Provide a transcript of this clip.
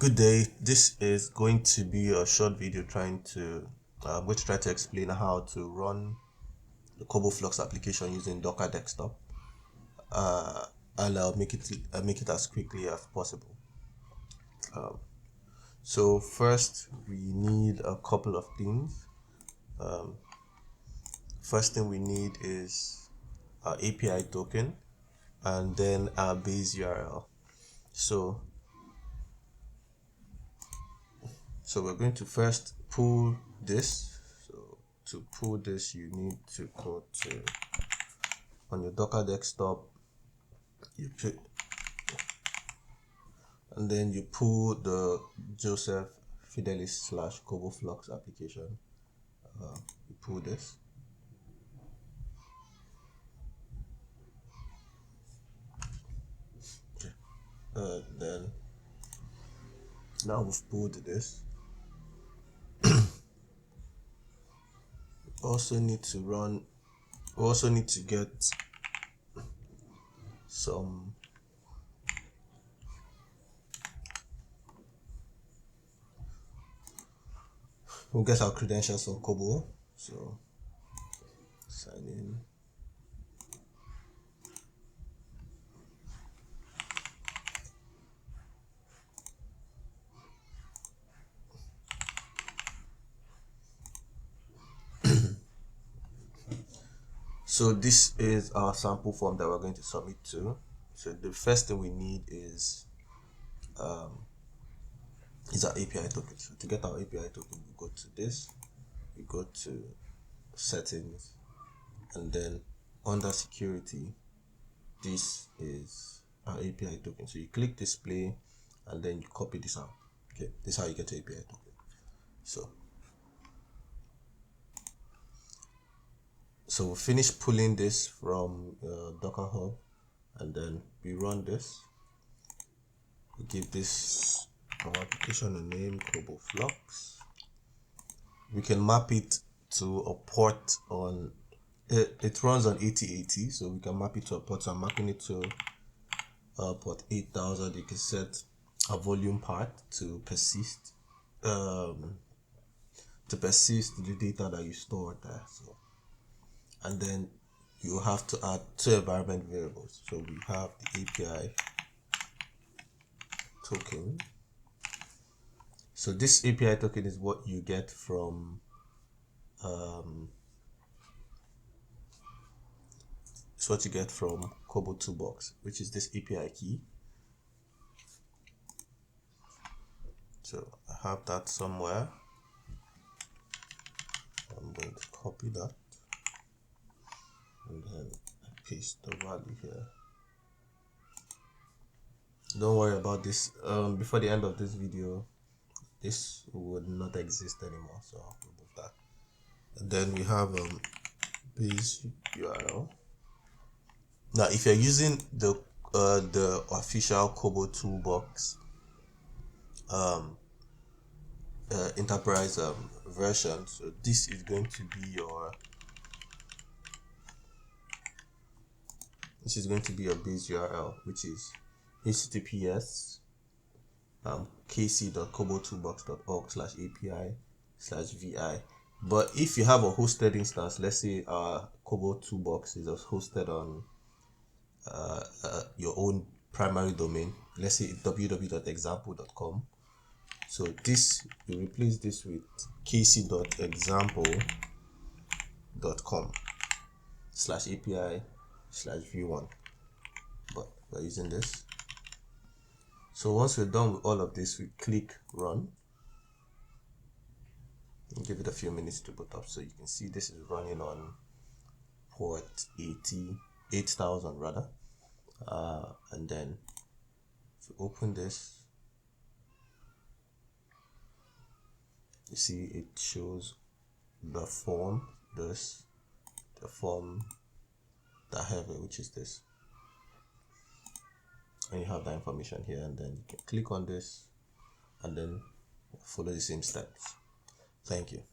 Good day. This is going to be a short video trying to I'm going to try to explain how to run the KoboFlux application using Docker desktop, and I'll make it as quickly as possible. So first we need a couple of things. First thing we need is our API token and then our base URL. So we're going to first pull this. So to pull this, you need to go to on your Docker desktop, and then you pull the Joseph Fidelis / KoboFlux application. You pull this. Then now we've pulled this. We also need to get some we'll get our credentials on Kobo. So sign in. So this is our sample form that we're going to submit to. So the first thing we need is our API token. So to get our API token, we go to this, we go to settings, and then under security, this is our API token. So you click display and then you copy this out. Okay, this is how you get the API token. So we'll finish pulling this from Docker Hub, and then we run this. We give this our application a name, KoboFlux. We can map it to a port on it runs on 8080, so we can map it to a port. So I'm mapping it to port 8000. You can set a volume part to persist the data that you stored there. So, and then you have to add 2 environment variables. So we have the API token. So this API token is what you get from KoboToolbox, which is this API key. So I have that somewhere. I'm going to copy that and then paste the value here. Don't worry about this. Before the end of this video, this would not exist anymore, so I'll remove that. And then we have base URL. Now if you're using the official KoboToolbox enterprise version, so this is going to be your base URL, which is https kc.kobotoolbox.org/api/vi. But if you have a hosted instance, let's say KoboToolbox is hosted on your own primary domain, let's say www.example.com. So this, you replace this with kc.example.com/api/v1, but we're using this. So once we're done with all of this, we click run and give it a few minutes to boot up. So you can see this is running on port 8000 rather, and then if you open this, you see it shows the form, the form that I have, which is this, and you have that information here, and then you can click on this and then follow the same steps. Thank you.